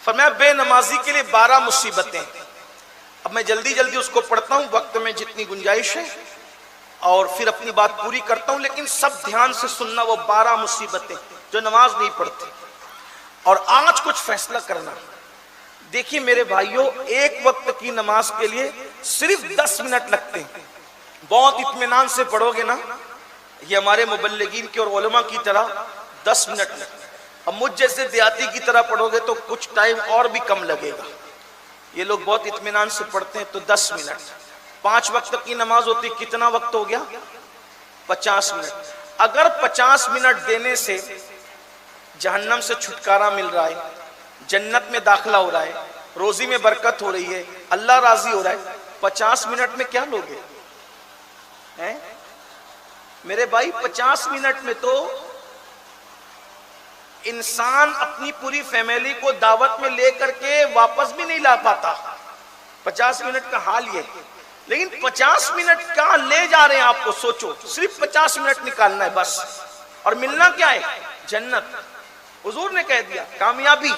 فرمایا بے نمازی کے لیے 12 مصیبتیں. اب میں جلدی جلدی اس کو پڑھتا ہوں وقت میں جتنی گنجائش ہے اور پھر اپنی بات پوری کرتا ہوں، لیکن سب دھیان سے سننا. وہ 12 مصیبتیں جو نماز نہیں پڑھتے. اور آج کچھ فیصلہ کرنا. دیکھیے میرے بھائیوں، ایک وقت کی نماز کے لیے صرف 10 منٹ لگتے ہیں. بہت اطمینان سے پڑھو گے نا، یہ ہمارے مبلغین کے اور علماء کی طرح 10 منٹ لگتے ہیں. اب مجھ جیسے دیہاتی کی طرح پڑھو گے تو کچھ ٹائم اور بھی کم لگے گا. یہ لوگ بہت اطمینان سے پڑھتے ہیں تو 10 منٹ. 5 وقت کی نماز ہوتی کتنا وقت ہو گیا؟ 50 منٹ. اگر 50 منٹ دینے سے جہنم سے چھٹکارا مل رہا ہے، جنت میں داخلہ ہو رہا ہے، روزی میں برکت ہو رہی ہے، اللہ راضی ہو رہا ہے، 50 منٹ میں کیا لوگے ہیں میرے بھائی؟ 50 منٹ میں تو انسان اپنی پوری فیملی کو دعوت میں لے کر کے واپس بھی نہیں لا پاتا. 50 منٹ کا حال یہ. لیکن 50 منٹ کہاں لے جا رہے ہیں آپ کو؟ سوچو. صرف 50 منٹ نکالنا ہے بس، اور ملنا کیا ہے؟ جنت. حضور نے کہہ دیا کامیابی،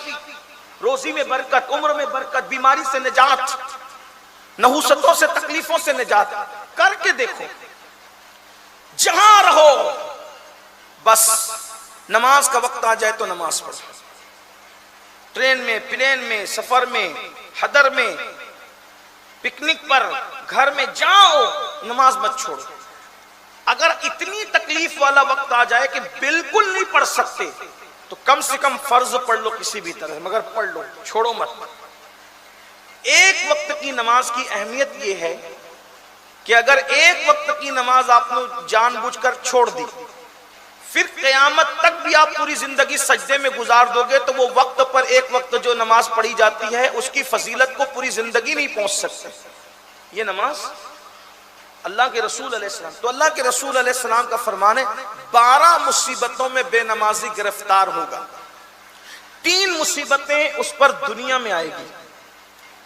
روزی میں برکت، عمر میں برکت، بیماری سے نجات، نحوستوں سے تکلیفوں سے نجات. کر کے دیکھو، جہاں رہو بس نماز کا وقت آ جائے تو نماز پڑھو. ٹرین میں، پلین میں، سفر میں، حضر میں، پکنک پر، گھر میں، جاؤ نماز مت چھوڑو. اگر اتنی تکلیف والا وقت آ جائے کہ بالکل نہیں پڑھ سکتے تو کم سے کم فرض پڑھ لو کسی بھی طرح، مگر پڑھ لو، چھوڑو مت. ایک وقت کی نماز کی اہمیت یہ ہے کہ اگر ایک وقت کی نماز آپ نے جان بوجھ کر چھوڑ دی، پھر قیامت تک بھی آپ پوری زندگی سجدے میں گزار دو گے تو وہ وقت پر ایک وقت جو نماز پڑھی جاتی ہے اس کی فضیلت کو پوری زندگی نہیں پہنچ سکتے. یہ نماز اللہ کے رسول علیہ السلام، تو اللہ کے رسول علیہ السلام کا فرمان ہے 12 مصیبتوں میں بے نمازی گرفتار ہوگا. 3 مصیبتیں اس پر دنیا میں آئے گی.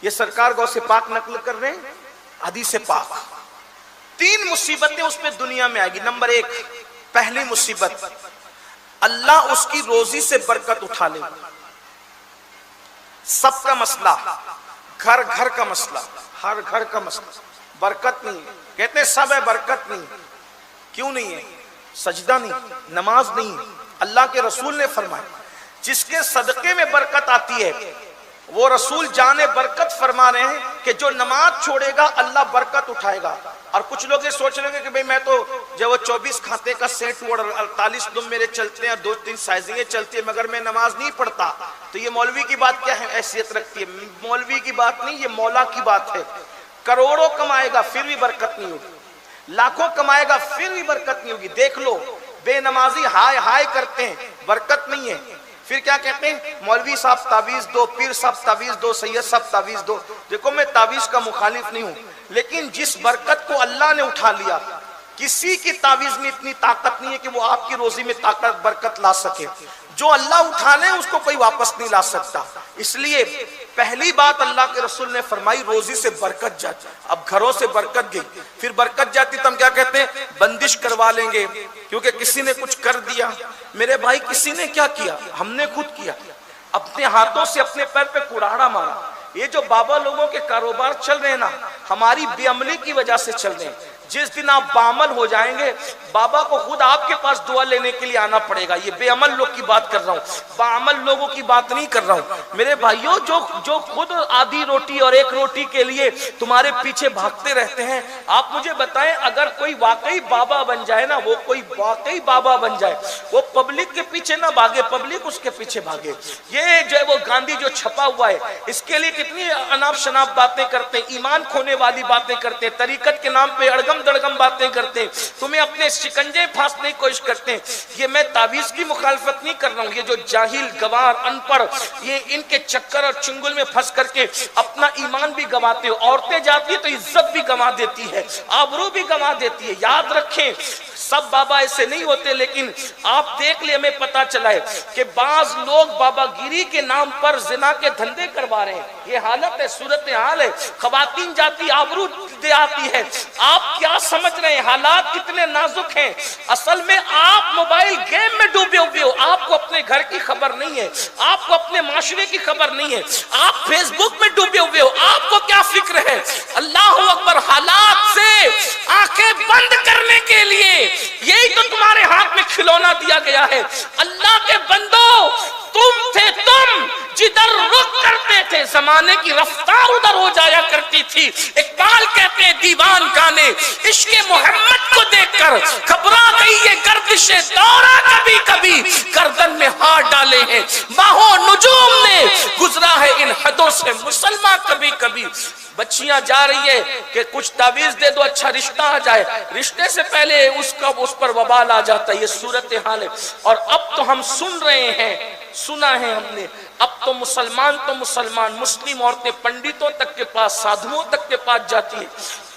یہ سرکار غوث پاک نقل کر رہے ہیں حدیث پاک. 3 مصیبتیں اس پہ دنیا میں آئے گی. نمبر 1، پہلی مصیبت، اللہ اس کی روزی سے برکت اٹھا لے. سب کا مسئلہ، گھر گھر کا مسئلہ، ہر گھر کا مسئلہ، برکت نہیں. کہتے ہیں سب ہے، برکت نہیں. کیوں نہیں ہے؟ سجدہ نہیں، نماز نہیں. اللہ کے رسول نے فرمایا جس کے صدقے میں برکت آتی ہے وہ رسول جانے برکت فرما رہے ہیں کہ جو نماز چھوڑے گا اللہ برکت اٹھائے گا. اور کچھ لوگ یہ سوچ رہے ہیں کہ بھئی میں تو جو 24 کھاتے کا سیٹ ہوا اور 48 دم میرے چلتے ہیں، 2-3 سائزنگیں چلتی ہیں، مگر میں نماز نہیں پڑھتا. تو یہ مولوی کی بات کیا ہے، حیثیت رکھتی ہے؟ مولوی کی بات نہیں، یہ مولا کی بات ہے. کروڑوں کمائے گا پھر بھی برکت نہیں ہوگی، لاکھوں کمائے گا پھر بھی برکت نہیں ہوگی. دیکھ لو بے نمازی ہائے ہائے کرتے ہیں، برکت نہیں ہے. پھر کیا کہتے ہیں؟ مولوی صاحب تعویذ دو، پیر صاحب تعویذ دو، سید صاحب تعویذ دو. دیکھو میں تعویذ کا مخالف نہیں ہوں، لیکن جس برکت کو اللہ نے اٹھا لیا، کسی کی تعویذ میں اتنی طاقت نہیں ہے کہ وہ آپ کی روزی میں طاقت برکت لا سکے. جو اللہ اٹھا لے اس کو کوئی واپس نہیں لا سکتا. اس لیے پہلی بات اللہ کے رسول نے فرمائی روزی سے برکت جاتی. اب گھروں سے برکت گئی، پھر برکت جاتی تو ہم کیا کہتے ہیں؟ بندش کروا لیں گے کیونکہ کسی نے کچھ کر دیا. میرے بھائی کسی نے کیا کیا؟ ہم نے خود کیا. اپنے ہاتھوں سے اپنے پیر پہ کڑاڑا مارا. یہ جو بابا لوگوں کے کاروبار چل رہے ہیں نا، ہماری بے عملی کی وجہ سے چل رہے ہیں. جس دن آپ باعمل ہو جائیں گے بابا کو خود آپ کے پاس دعا لینے کے لیے آنا پڑے گا. یہ بے عمل لوگ کی بات کر رہا ہوں، باعمل لوگوں کی بات نہیں کر رہا ہوں. میرے بھائیوں جو خود آدھی روٹی اور ایک روٹی کے لیے تمہارے پیچھے بھاگتے رہتے ہیں، آپ مجھے بتائیں اگر کوئی واقعی بابا بن جائے نا، وہ کوئی واقعی بابا بن جائے، وہ پبلک کے پیچھے نہ بھاگے، پبلک اس کے پیچھے بھاگے. یہ جو ہے وہ گاندھی جو چھپا ہوا ہے اس کے لیے کتنی اناپ شناپ باتیں کرتے ہیں، ایمان کھونے والی باتیں کرتے ہیں، طریقت کے نام پہ اڑگم دڑگم باتیں کرتے ہیں، تمہیں اپنے شکنجے پھانسنے کی کوشش کرتے ہیں. یہ میں تعویذ کی مخالفت نہیں کر رہا ہوں. یہ جو جاہل گوار ان پڑھ، یہ ان کے چکر اور چنگل میں پھنس کر کے اپنا ایمان بھی گواتے ہو. عورتیں جاتی ہے تو عزت بھی گوا دیتی ہے، آبرو بھی گوا دیتی ہے. یاد رکھیں سب بابا ایسے نہیں ہوتے، لیکن آپ دیکھ لیں ہمیں پتا چلا ہے کہ بعض لوگ بابا گیری کے نام پر زنا کے دھندے کروا رہے ہیں. یہ حالت ہے، صورت حال ہے. خواتین جاتی آبرو دے آتی ہے. آپ کیا کیا سمجھ رہے ہیں حالات کتنے نازک ہیں. اصل میں آپ موبائل گیم میں ڈوبے ہوئے ہو, آپ کو اپنے گھر کی خبر نہیں ہے, آپ کو اپنے معاشرے کی خبر نہیں ہے, آپ فیس بک میں ڈوبے ہوئے ہو, آپ کو کیا فکر ہے. اللہ اکبر. حالات سے آنکھیں بند کرنے کے لیے یہی تو تمہارے ہاتھ میں کھلونا دیا گیا ہے. اللہ کے بندو, تم تھے تم جدھر رخ کرتے تھے زمانے کی رفتار ادھر ہو جایا کرتی تھی. اقبال کہتے ہیں دیوان گانے عشق محمد کو دیکھ کر گھبرا گئی یہ گردش دورہ, کبھی کبھی گردن میں ہاتھ ڈالے ہیں باہوں نجوم نے, گزرا ہے ان حدوں سے مسلمان کبھی کبھی. بچیاں جا رہی ہے کہ کچھ تعویذ دے دو اچھا رشتہ آ جائے, رشتے سے پہلے اس پر وبال آ جاتا ہے. یہ صورتحال ہے. اور اب تو ہم سن رہے ہیں, سنا ہے ہم نے, اب تو مسلمان مسلم عورتیں پنڈتوں تک کے پاس, سادھوؤں تک کے پاس جاتی ہیں.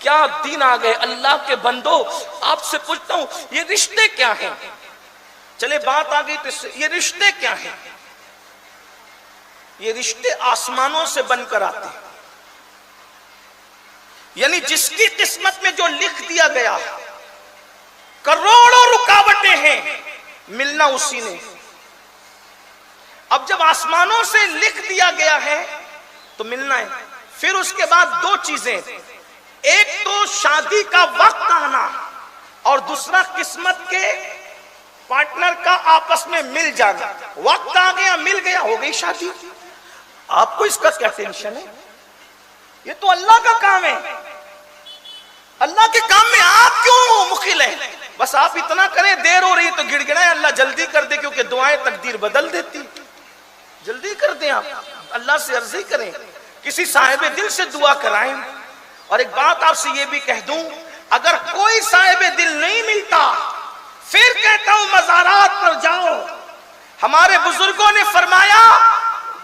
کیا دین آ گئے. اللہ کے بندو, آپ سے پوچھتا ہوں یہ رشتے کیا ہیں؟ چلے بات آ گئی تو یہ رشتے کیا ہیں؟ یہ رشتے آسمانوں سے بن کر آتے ہیں. یعنی جس کی قسمت میں جو لکھ دیا گیا, کروڑوں رکاوٹیں ہیں, ملنا اسی نے. اب جب آسمانوں سے لکھ دیا گیا ہے تو ملنا ہے. پھر اس کے بعد دو چیزیں, ایک تو شادی کا وقت آنا اور دوسرا قسمت کے پارٹنر کا آپس میں مل جانا. وقت آ گیا, مل گیا, ہو گئی شادی. آپ کو اس کا کیا ٹینشن ہے؟ یہ تو اللہ کا کام ہے. اللہ کے کام میں آپ کیوں مخل ہیں؟ بس آپ اتنا کریں, دیر ہو رہی تو گڑ گڑائیں اللہ جلدی کر دے, کیونکہ دعائیں تقدیر بدل دیتی. جلدی کر دیں, آپ اللہ سے عرضی کریں, کسی صاحب دل سے دعا کرائیں. اور ایک بات آپ سے یہ بھی کہہ دوں, اگر کوئی صاحب دل نہیں ملتا پھر کہتا ہوں مزارات پر جاؤ. ہمارے بزرگوں نے فرمایا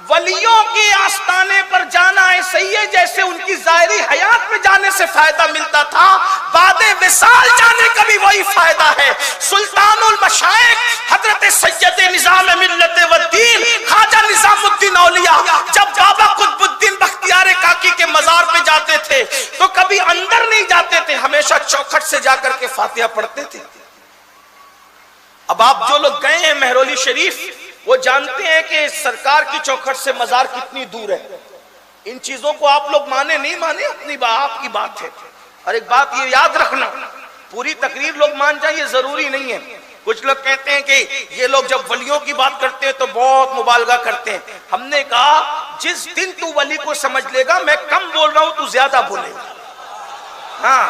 ولیوں کے آستانے پر جانا ایسے ہی ہے جیسے ان کی ظاہری حیات میں جانے سے فائدہ ملتا تھا, بعد وصال جانے کا بھی وہی فائدہ ہے. سلطان المشائخ حضرت سید نظام ملت و دین خواجہ نظام الدین اولیاء جب بابا قطب الدین بختیار کاکی کے مزار پہ جاتے تھے تو کبھی اندر نہیں جاتے تھے, ہمیشہ چوکھٹ سے جا کر کے فاتحہ پڑھتے تھے. اب آپ جو لوگ گئے ہیں مہرولی شریف وہ جانتے ہیں کہ سرکار کی چوکھٹ سے مزار کتنی دور ہے. ان چیزوں کو آپ لوگ مانے نہیں مانے اپنی آپ کی بات ہے. اور ایک بات یہ یاد رکھنا, پوری تقریر لوگ مان جائیں یہ ضروری نہیں ہے. کچھ لوگ کہتے ہیں کہ یہ لوگ جب ولیوں کی بات کرتے ہیں تو بہت مبالغہ کرتے ہیں. ہم نے کہا جس دن تو ولی کو سمجھ لے گا میں کم بول رہا ہوں تو زیادہ بولے گا. ہاں,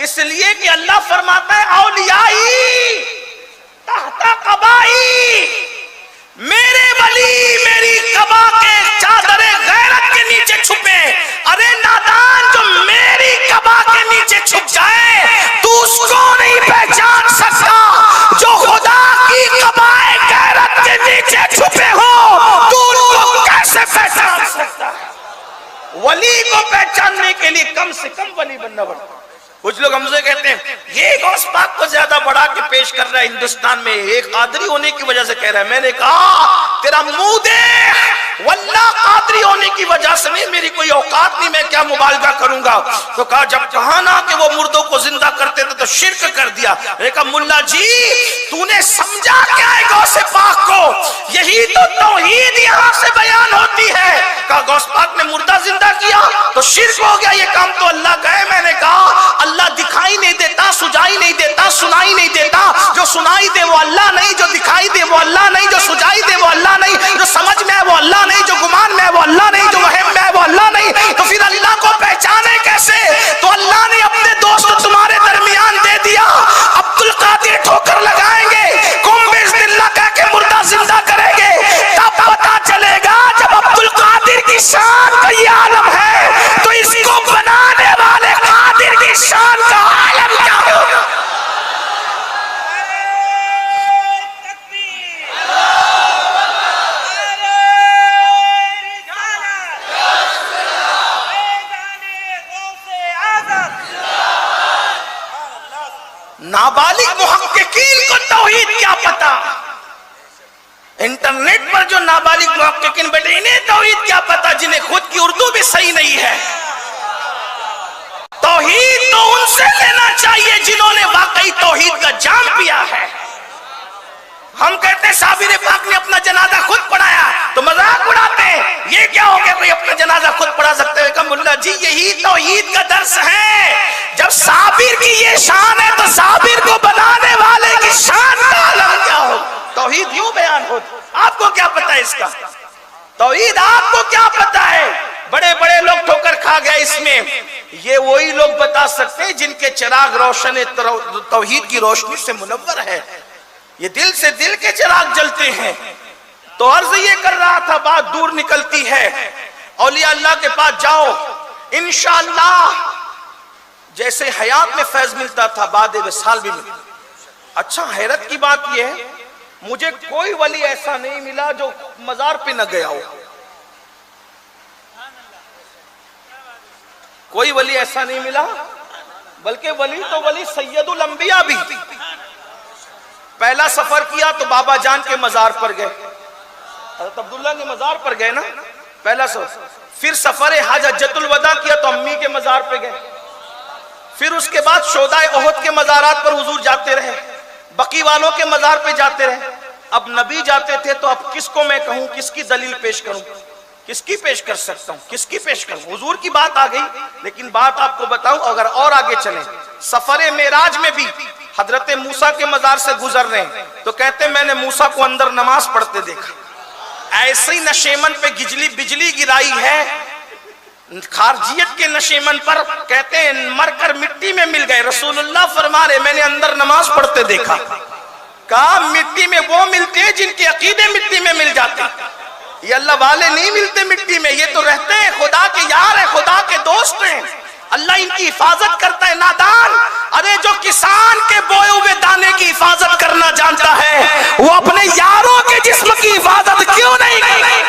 اس لیے کہ اللہ فرماتا ہے اولیائی تحت قبائی, میرے ولی میری قبا کے چادر غیرت کے نیچے چھپے. ارے نادان, جو میری قبا کے نیچے چھپ جائے تو اس کو نہیں پہچان سکتا, جو خدا کی قبا غیرت کے نیچے چھپے ہو تو ان کو کیسے پہچان سکتا ہے؟ ولی کو پہچاننے کے لیے کم سے کم ولی بننا پڑتا. کچھ لوگ ہم سے کہتے ہیں یہ غوث پاک کو زیادہ بڑھا کے پیش کر رہا ہے ہندوستان میں, ایک قادری ہونے کی وجہ سے کہہ رہا ہے. میں نے کہا تیرا منہ دیکھ, واللہ قادری ہونے کی وجہ سے نہیں, میری کوئی اوقات نہیں, میں کیا مبالغہ کروں گا. تو کہا جب کہا نا کہ وہ مردوں کو زندہ کرتے تھے تو شرک کر دیا. میں نے کہا ملا جی تو نے سمجھا کیا ہے غوث پاک کو, یہی تو توحید یہاں سے بیان ہوتی ہے. کہا غوث پاک نے مردہ زندہ کیا تو شرک ہو گیا, یہ کام تو اللہ کا ہے. میں نے کہا اللہ دکھائی نہیں دیتا, سجائی نہیں دیتا, سنائی نہیں دیتا. جو سنائی دے وہ اللہ نہیں, جو دکھائی دے وہ اللہ نہیں, جو سجائی دے وہ اللہ نہیں, جو سمجھ میں ہے وہ اللہ نہیں, جو گمان میں ہے وہ اللہ نہیں, جو وہم میں ہے وہ اللہ نہیں. تو پھر اللہ کو پہچانے کیسے؟ تو اللہ نے اپنے دوست تمہارے درمیان دے دیا. عبد القادر ٹھوکر لگائیں گے, قم بإذن اللہ کہہ کے مردہ زندہ کریں گے, تب پتا چلے گا جب عبد القادر کی شان کا یہ عالم ہے تو اس کو بنانے والے قادر کی شان کا عالم کیا ہوگا. نابالغ محققین کو توحید کیا پتا, انٹرنیٹ پر جو نابالغ محققین بیٹھے انہیں توحید کیا پتا جنہیں خود کی اردو بھی صحیح نہیں ہے. توحید تو ان سے چاہیے جنہوں نے واقعی توحید کا جام پیا ہے. ہم کہتے ہیں صابر پاک نے اپنا جنازہ خود پڑھایا تو مذاق اڑاتے ہیں. یہ کیا ہو گیا کوئی اپنا جنازہ خود پڑھا سکتے ہوئے؟ کہ ملا جی یہی توحید کا درس ہے. جب صابر کی یہ شان ہے تو صابر کو بنانے والے کی شان کا عالم کیا ہو. توحید یوں بیان ہو. آپ کو کیا پتا ہے اس کا توحید؟ آپ کو کیا پتا ہے؟ بڑے بڑے لوگ ٹھوکر کھا گئے اس میں. یہ وہی لوگ بتا سکتے ہیں جن کے چراغ روشن توحید کی روشنی سے منور ہے. یہ دل سے دل کے چراغ جلتے ہیں. تو عرض یہ کر رہا تھا بات دور نکلتی ہے. اولیاء اللہ کے پاس جاؤ انشاءاللہ جیسے حیات میں فیض ملتا تھا بعد وصال بھی ملتا. اچھا حیرت کی بات یہ ہے مجھے کوئی ولی ایسا نہیں ملا جو مزار پہ نہ گیا ہو. کوئی ولی ایسا نہیں ملا. بلکہ ولی تو ولی سید الانبیاء بھی. پہلا سفر کیا تو بابا جان کے مزار پر گئے. حضرت عبداللہ کے مزار پر گئے نا پہلا سفر. پھر سفر حج حجۃ الوداع کیا تو امی کے مزار پہ گئے. پھر اس کے بعد شہداء احد کے مزارات پر حضور جاتے رہے. بقی والوں کے مزار پہ جاتے رہے. اب نبی جاتے تھے تو اب کس کو میں کہوں, کس کی دلیل پیش کروں, کس کی پیش کر سکتا ہوں, کس کی پیش کروں؟ حضور کی بات آ گئی. لیکن بات آپ کو بتاؤں اگر اور آگے چلیں سفر معراج میں بھی حضرت موسیٰ کے مزار سے گزر رہے ہیں تو کہتے ہیں میں نے موسیٰ کو اندر نماز پڑھتے دیکھا. ایسی نشیمن پہ بجلی گرائی ہے خارجیت کے نشیمن پر. کہتے ہیں مر کر مٹی میں مل گئے. رسول اللہ فرما رہے میں نے اندر نماز پڑھتے دیکھا. کہا مٹی میں وہ ملتے ہیں جن کے عقیدے مٹی میں مل جاتے ہیں. یہ اللہ والے نہیں ملتے مٹی میں. یہ تو رہتے ہیں خدا کے یار ہیں, خدا کے دوست ہیں. اللہ ان کی حفاظت کرتا ہے. نادان ارے جو کسان کے بوئے ہوئے دانے کی حفاظت کرنا جانتا ہے وہ اپنے یاروں کے جسم کی حفاظت کیوں نہیں کرے؟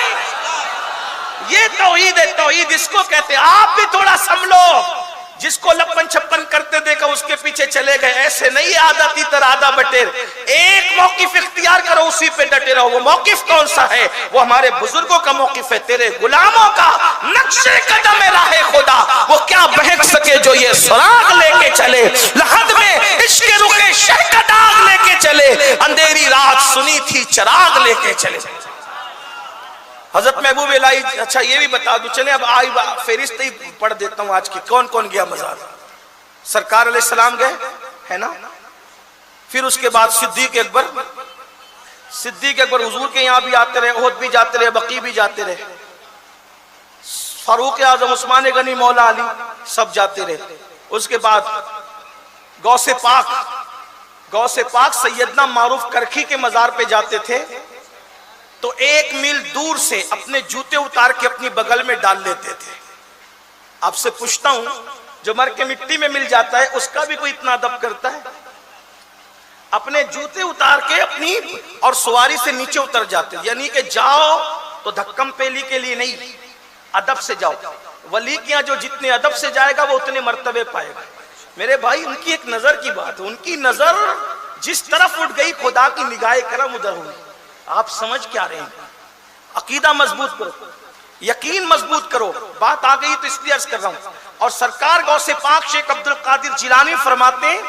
یہ توحید ہے. توحید اس کو کہتے ہیں. آپ بھی تھوڑا سنبھلو. جس کو لپن چھپن کرتے دیکھا اس کے پیچھے چلے گئے. ایسے نہیں آدھا تیتر آدھا بٹیر. ایک موقف اختیار کرو اسی پہ ڈٹے رہو. وہ موقف کون سا ہے؟ وہ ہمارے بزرگوں کا موقف ہے. تیرے غلاموں کا نقش قدم راہ خدا وہ کیا بہک سکے جو یہ سراغ لے کے چلے. لحد میں عشق رخ شہ کا داغ لے کے چلے. اندھیری رات سنی تھی چراغ لے کے چلے. حضرت محبوب الہی. اچھا یہ بھی بتا دوں چلیں اب آئی فہرست ہی پڑھ دیتا ہوں آج کی. کون کون گیا مزار؟ سرکار علیہ السلام گئے ہے نا. پھر اس کے بعد صدیق اکبر حضور کے یہاں بھی آتے رہے. احد بھی جاتے رہے, بقی بھی جاتے رہے. فاروق اعظم, عثمان غنی, مولا علی سب جاتے رہے. اس کے بعد غوث پاک سیدنا معروف کرکھی کے مزار پہ جاتے تھے تو 1 میل دور سے اپنے جوتے اتار کے اپنی بغل میں ڈال لیتے تھے. آپ سے پوچھتا ہوں جو مر کے مٹی میں مل جاتا ہے اس کا بھی کوئی اتنا ادب کرتا ہے؟ اپنے جوتے اتار کے اپنی اور سواری سے نیچے اتر جاتے. یعنی کہ جاؤ تو دھکم پیلی کے لیے نہیں, ادب سے جاؤ. ولی کے یہاں جو جتنے ادب سے جائے گا وہ اتنے مرتبے پائے گا. میرے بھائی ان کی ایک نظر کی بات ہے. ان کی نظر جس طرف اٹھ گئی خدا کی نگاہ کرم ادھر ہوئی. آپ سمجھ کیا رہے ہیں؟ عقیدہ مضبوط کرو, یقین مضبوط کرو. بات آ گئی تو اس لیے عرض کر رہا ہوں. اور سرکار غوث پاک شیخ عبد القادر جیلانی فرماتے ہیں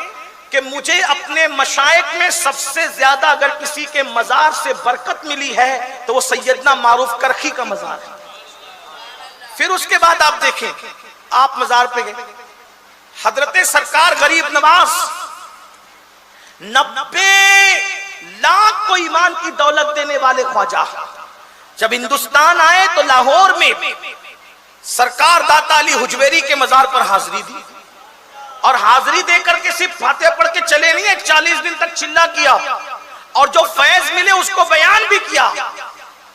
کہ مجھے اپنے مشائخ میں سب سے زیادہ اگر کسی کے مزار سے برکت ملی ہے تو وہ سیدنا معروف کرکھی کا مزار ہے. پھر اس کے بعد آپ دیکھیں آپ مزار پہ گئے. حضرت سرکار غریب نواز 90 لاکھ کو ایمان کی دولت دینے والے خواجہ جب ہندوستان آئے تو لاہور میں سرکار داتا علی حجویری کے مزار پر حاضری دی. اور حاضری دے کر کے صرف فاتحہ پڑھ کے چلے نہیں, 40 دن تک چلا کیا اور جو فیض ملے اس کو بیان بھی کیا.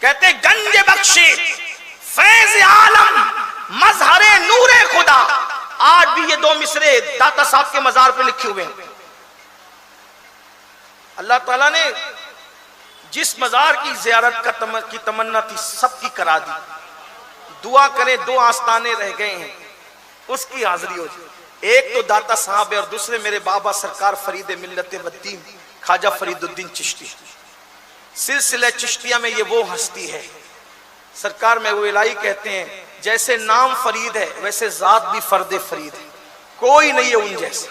کہتے گنج بخشے فیض عالم مظہر نور خدا. آج بھی یہ 2 مصرے داتا صاحب کے مزار پہ لکھے ہوئے ہیں. اللہ تعالیٰ نے جس مزار کی زیارت کی تمنا تھی سب کی کرا دی. دعا کریں 2 آستانے رہ گئے ہیں اس کی حاضری ہو جائے. ایک تو داتا صاحب ہے اور دوسرے میرے بابا سرکار فرید ملت والدین خواجہ فرید الدین چشتی. سلسلہ چشتیہ میں یہ وہ ہستی ہے. سرکار میں وہ الہی کہتے ہیں جیسے نام فرید ہے ویسے ذات بھی فرد فرید ہے. کوئی نہیں ہے ان جیسا.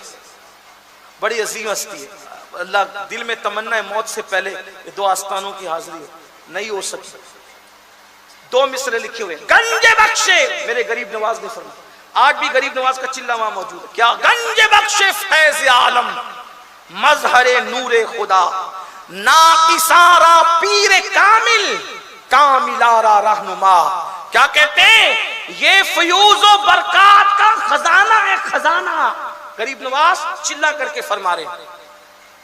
بڑی عظیم ہستی ہے. اللہ دل میں تمنا ہے موت سے پہلے یہ دو آستانوں کی حاضری ہو، نہیں ہو سکتی. دو مصرے لکھے ہوئے، گنج بخشے، میرے غریب نواز نے فرمایا. آج بھی غریب نواز کا چلہ وہاں موجود ہے. کیا؟ گنج بخشے فیض عالم، مظہر نور خدا، ناقصارا پیر کامل، کاملارا رہنما. کیا کہتے ہیں؟ یہ فیوز و برکات کا خزانہ ہے، خزانہ. غریب نواز چلہ کر کے فرما رہے ہیں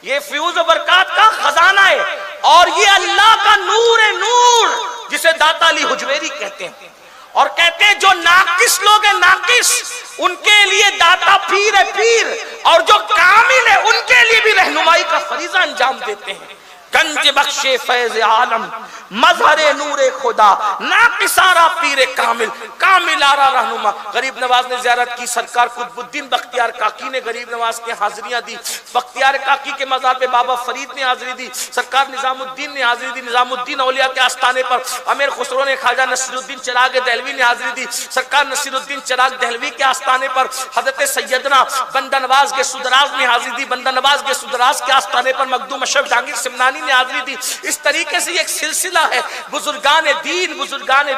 یہ فیوز و برکات کا خزانہ ہے، اور یہ اللہ کا نور ہے، نور جسے داتا علی حجویری کہتے ہیں. اور کہتے ہیں جو ناقص لوگ ہیں، ناقص، ان کے لیے داتا پیر ہے، پیر، اور جو کامل ہے ان کے لیے بھی رہنمائی کا فریضہ انجام دیتے ہیں. گنج بخش فیض عالم، مظہر نور خدا، ناقصارا پیر کامل، کاملارا رہنما. غریب نواز نے زیارت کی، سرکار قطب الدین بختیار کاکی نے غریب نواز کے حاضریاں دی، بختیار کاکی کے مزار پہ بابا فرید نے حاضری دی، سرکار نظام الدین نے حاضری دی، نظام الدین اولیاء کے آستانے پر امیر خسرو نے خواجہ نصیر الدین چراغ دہلوی نے حاضری دی، سرکار نصیر الدین چراغ دہلوی کے آستانے پر حضرت سیدنا بندہ نواز کے سدراز نے حاضری دی، بندہ نواز کے سدراز کے آستانے پر مخدوم اشرف جہانگیر سمنانی نے حاضری دی. اس طریقے سے ایک سلسلہ ہے، بزرگان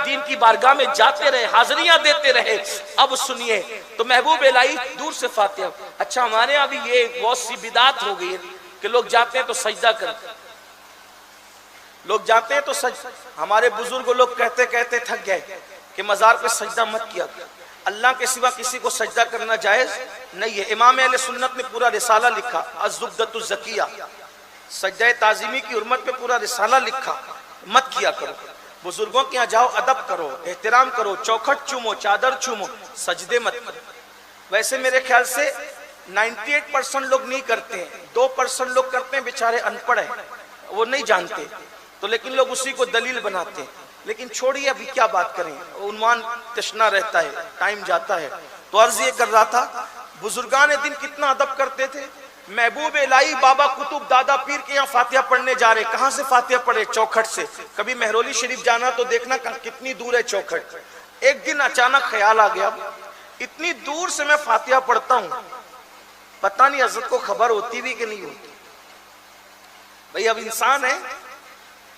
دین کی بارگاہ میں جاتے رہے، حاضریاں دیتے رہے. اب سنیے تو محبوب الہی دور سے فاتحہ. اچھا ہمارے یہاں بھی یہ بہت سی بدعت ہو گئی ہے کہ لوگ جاتے ہیں تو سجدہ کرتے ہیں، لوگ جاتے ہیں تو ہمارے بزرگ لوگ کہتے کہتے تھک گئے کہ مزار پہ سجدہ مت کیا، اللہ کے سوا کسی کو سجدہ کرنا جائز نہیں ہے. امام اہل سنت نے پورا رسالہ لکھا، الزبدۃ الزکیہ، سجدہ تعظیمی کی حرمت پہ پورا رسالہ لکھا. مت کیا کرو، بزرگوں کے یہاں جاؤ، ادب کرو، احترام کرو، چوکھٹ چومو، چادر چومو، سجدے مت کرو. ویسے میرے خیال سے 98% لوگ نہیں کرتے ہیں، 2% لوگ کرتے ہیں، بیچارے ان پڑھ ہیں، وہ نہیں جانتے تو لیکن لوگ اسی کو دلیل بناتے ہیں. لیکن چھوڑیے ابھی کیا بات کریں، عنوان تشنا رہتا ہے، ٹائم جاتا ہے. تو عرض یہ کر رہا تھا بزرگان دین کتنا ادب کرتے تھے. محبوب الہی بابا قطب دادا پیر کے یہاں فاتحہ پڑھنے جا رہے، کہاں سے فاتحہ پڑھے؟ چوکھٹ سے. کبھی مہرولی شریف جانا تو دیکھنا کتنی دور ہے چوکھٹ. ایک دن اچانک خیال آ گیا اتنی دور سے میں فاتحہ پڑھتا ہوں، پتہ نہیں حضرت کو خبر ہوتی بھی کہ نہیں ہوتی. بھئی اب انسان ہے،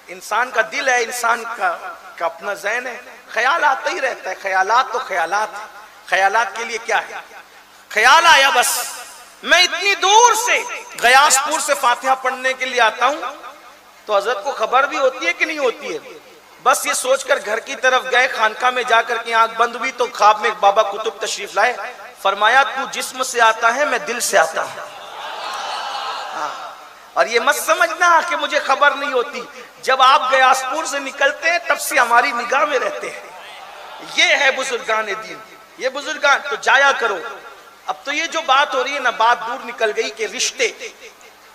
انسان کا دل ہے، انسان کا اپنا ذہن ہے، خیال آتا ہی رہتا ہے. خیالات تو خیالات، خیالات کے لیے کیا ہے؟ خیال آیا بس میں اتنی دور سے غیاث پور سے فاتحہ پڑھنے کے لیے آتا ہوں تو حضرت کو خبر بھی ہوتی ہے کہ نہیں ہوتی ہے؟ بس یہ سوچ کر گھر کی طرف گئے، خانقاہ میں جا کر کے آنکھ بند ہوئی تو خواب میں بابا قطب تشریف لائے. فرمایا تو جسم سے آتا ہے، میں دل سے آتا ہوں. اور یہ مت سمجھنا کہ مجھے خبر نہیں ہوتی، جب آپ غیاث پور سے نکلتے ہیں تب سے ہماری نگاہ میں رہتے ہیں. یہ ہے بزرگان دین، یہ بزرگان. تو جایا کرو. اب تو یہ جو بات ہو رہی ہے نا، بات دور نکل گئی کہ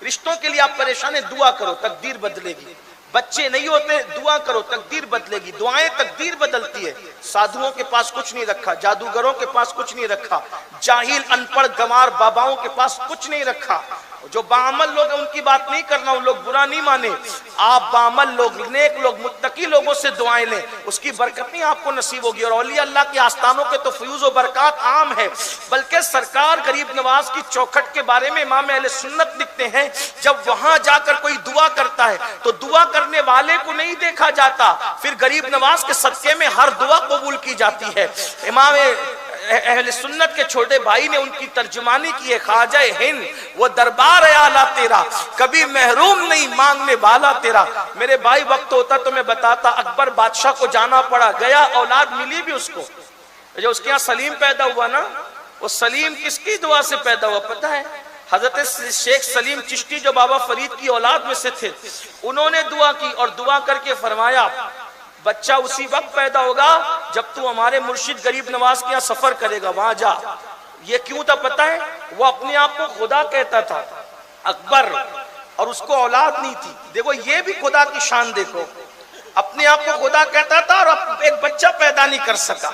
رشتوں کے لیے آپ پریشان ہیں، دعا کرو تقدیر بدلے گی. بچے نہیں ہوتے، دعا کرو تقدیر بدلے گی. دعائیں تقدیر بدلتی ہے. سادھوؤں کے پاس کچھ نہیں رکھا، جادوگروں کے پاس کچھ نہیں رکھا، جاہل ان پڑھ گوار باباؤں کے پاس کچھ نہیں رکھا. جو باعمل لوگ ہیں ان کی بات نہیں کرنا، ان لوگ برا نہیں مانے. آپ باعمل لوگ، نیک لوگ، متقی لوگوں سے دعائیں لیں، اس کی برکت نہیں آپ کو نصیب ہوگی. اور اولیاء اللہ کے آستانوں کے تو فیوز و برکات عام ہے، بلکہ سرکار غریب نواز کی چوکھٹ کے بارے میں امام اہل سنت لکھتے ہیں جب وہاں جا کر کوئی دعا کرتا ہے تو دعا کرنے والے کو نہیں دیکھا جاتا، پھر غریب نواز کے صدقے میں ہر دعا قبول کی جاتی ہے. امام اہل سنت کے چھوٹے بھائی نے ان کی ترجمانی کی ہے، خواجہ ہند وہ دربار اعلیٰ تیرا، کبھی محروم نہیں مانگنے والا تیرا. میرے بھائی وقت ہوتا تو میں بتاتا، اکبر بادشاہ کو جانا پڑا، گیا، اولاد ملی بھی اس کو. جو اس کے یہاں سلیم پیدا ہوا نا، وہ سلیم کس کی دعا سے پیدا ہوا پتہ ہے؟ حضرت شیخ سلیم چشتی جو بابا فرید کی اولاد میں سے تھے، انہوں نے دعا کی اور دعا کر کے فرمایا بچہ اسی وقت پیدا ہوگا جب تو ہمارے مرشد غریب نواز کے یہاں سفر کرے گا، وہاں جا. یہ کیوں تھا پتہ ہے؟ وہ اپنے آپ کو خدا کہتا تھا اکبر، اور اس کو اولاد نہیں تھی. دیکھو یہ بھی خدا کی شان، دیکھو اپنے آپ کو خدا کہتا تھا اور ایک بچہ پیدا نہیں کر سکا.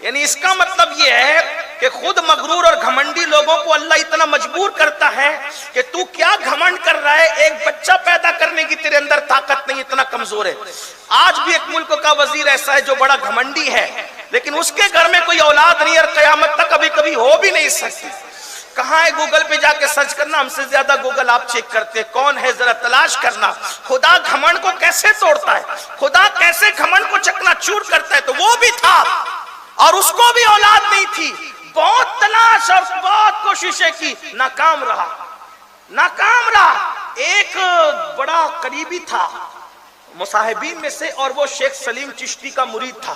یعنی اس کا مطلب یہ ہے کہ خود مغرور اور گھمنڈی لوگوں کو اللہ اتنا مجبور کرتا ہے کہ تو کیا گھمنڈ کر رہا ہے، ایک بچہ پیدا کرنے کی تیرے اندر طاقت نہیں، اتنا کمزور ہے. آج بھی ایک ملک کا وزیر ایسا ہے جو بڑا گھمنڈی ہے، لیکن اس کے گھر میں کوئی اولاد نہیں اور قیامت تک کبھی کبھی ہو بھی نہیں سکتی. کہاں ہے گوگل پہ جا کے سرچ کرنا، ہم سے زیادہ گوگل آپ چیک کرتے ہیں، کون ہے ذرا تلاش کرنا۔ خدا گھمنڈ کو کیسے توڑتا ہے، خدا کیسے گھمنڈ کو چکنا چور کرتا ہے، تو وہ بھی تھا اور اس کو بھی اولاد نہیں تھی، بہت تلاش اور بہت کوششیں کی، ناکام رہا۔ ایک بڑا قریبی تھا مصاحبین میں سے، اور وہ شیخ سلیم چشتی کا مرید تھا۔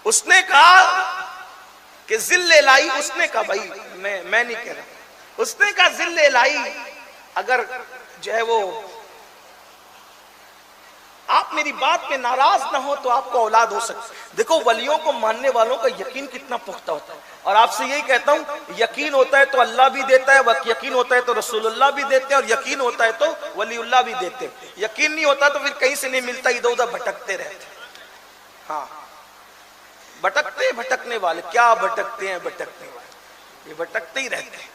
اس نے کہا کہ ذل الہی، اس نے کہا بھائی میں نہیں کہہ رہا، اس نے کہا ذل الہی اگر جو ہے وہ آپ میری بات پہ ناراض نہ ہو تو آپ کو اولاد ہو سکتی۔ دیکھو ولیوں کو ماننے والوں کا یقین کتنا پختہ ہوتا ہے، اور آپ سے یہی کہتا ہوں یقین ہوتا ہے تو اللہ بھی دیتا ہے، یقین ہوتا ہے تو رسول اللہ بھی دیتے ہیں، اور یقین ہوتا ہے تو ولی اللہ بھی دیتے ہیں۔ یقین نہیں ہوتا تو پھر کہیں سے نہیں ملتا، ادھر ادھر بھٹکتے رہتے۔ ہاں بھٹکنے والے کیا بھٹکتے ہیں، بھٹکنے والے یہ بھٹکتے ہی رہتے ہیں۔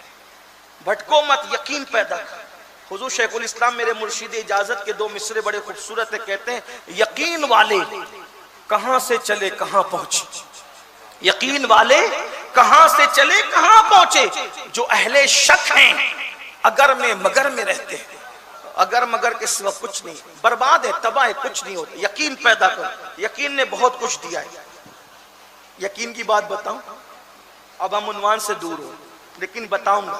بھٹکو مت، یقین پیدا کر۔ حضور شیخ الاسلام میرے مرشد اجازت کے دو مصرے بڑے خوبصورت ہیں، کہتے ہیں یقین والے کہاں سے چلے کہاں پہنچے، یقین والے کہاں سے چلے کہاں پہنچے، جو اہل شک ہیں اگر میں مگر میں رہتے ہیں، اگر مگر کے سوا کچھ نہیں، برباد ہے تباہ ہے، کچھ نہیں ہوتا۔ یقین پیدا کر، یقین نے بہت کچھ دیا ہے۔ یقین کی بات بتاؤں، اب ہم عنوان سے دور ہو لیکن بتاؤں گا،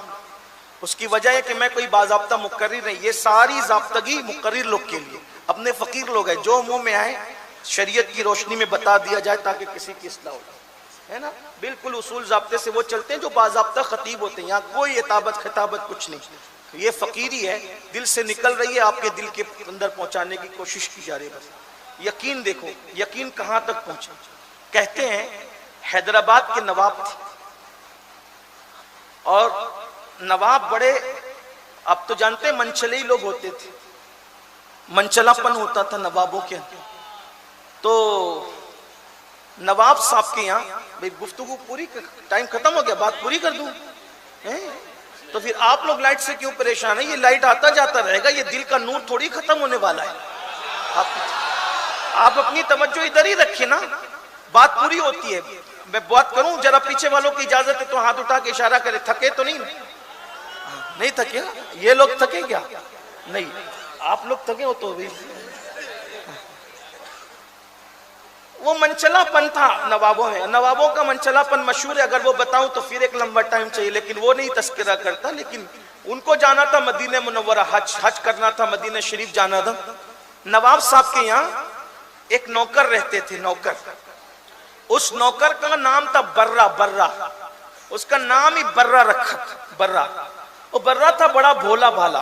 اس کی وجہ ہے کہ میں کوئی باضابطہ مقرر نہیں، یہ ساری ضابطگی مقرر لوگ کے لیے، اپنے فقیر لوگ ہیں، جو منہ میں آئے شریعت کی روشنی میں بتا دیا جائے تاکہ کسی کی اصلاح ہو جائے، ہے نا؟ بالکل اصول ضابطے سے وہ چلتے ہیں جو باضابطہ خطیب ہوتے ہیں، یہاں کوئی اطابت خطابت کچھ نہیں، یہ فقیری ہے، دل سے نکل رہی ہے، آپ کے دل کے اندر پہنچانے کی کوشش کی جا رہی ہے بس۔ یقین دیکھو، یقین کہاں تک پہنچا۔ کہتے ہیں حیدرآباد کے نواب تھے، اور نواب بڑے، اب تو جانتے ہیں منچلے ہی لوگ ہوتے تھے، منچلا پن ہوتا تھا نوابوں کے اندر۔ تو نواب صاحب کے یہاں بھئی گفتگو پوری، ٹائم ختم ہو گیا، بات پوری کر دوں، تو پھر آپ لوگ لائٹ سے کیوں پریشان ہیں؟ یہ لائٹ آتا جاتا رہے گا، یہ دل کا نور تھوڑی ختم ہونے والا ہے۔ آپ اپنی توجہ ادھر ہی رکھیں نا، بات پوری ہوتی ہے۔ میں بات کروں، ذرا پیچھے والوں کی اجازت ہے تو ہاتھ اٹھا کے اشارہ کرے، تھکے تو نہیں؟ نہیں تھکے؟ یہ لوگ تھکے کیا؟ نہیں، آپ لوگ تھکے ہو تو بھی۔ وہ منچلا پن تھا نوابوں میں، نوابوں کا منچلا پن مشہور ہے، اگر وہ بتاؤں تو پھر ایک لمبا ٹائم چاہیے، لیکن وہ نہیں تذکرہ کرتا۔ لیکن ان کو جانا تھا مدینہ منورہ، حج کرنا تھا، مدینہ شریف جانا تھا۔ نواب صاحب کے یہاں ایک نوکر رہتے تھے، نوکر، اس نوکر کا نام تھا برہ، اس کا نام ہی برہ رکھا، برہ۔ وہ برہ تھا بڑا بھولا بھالا،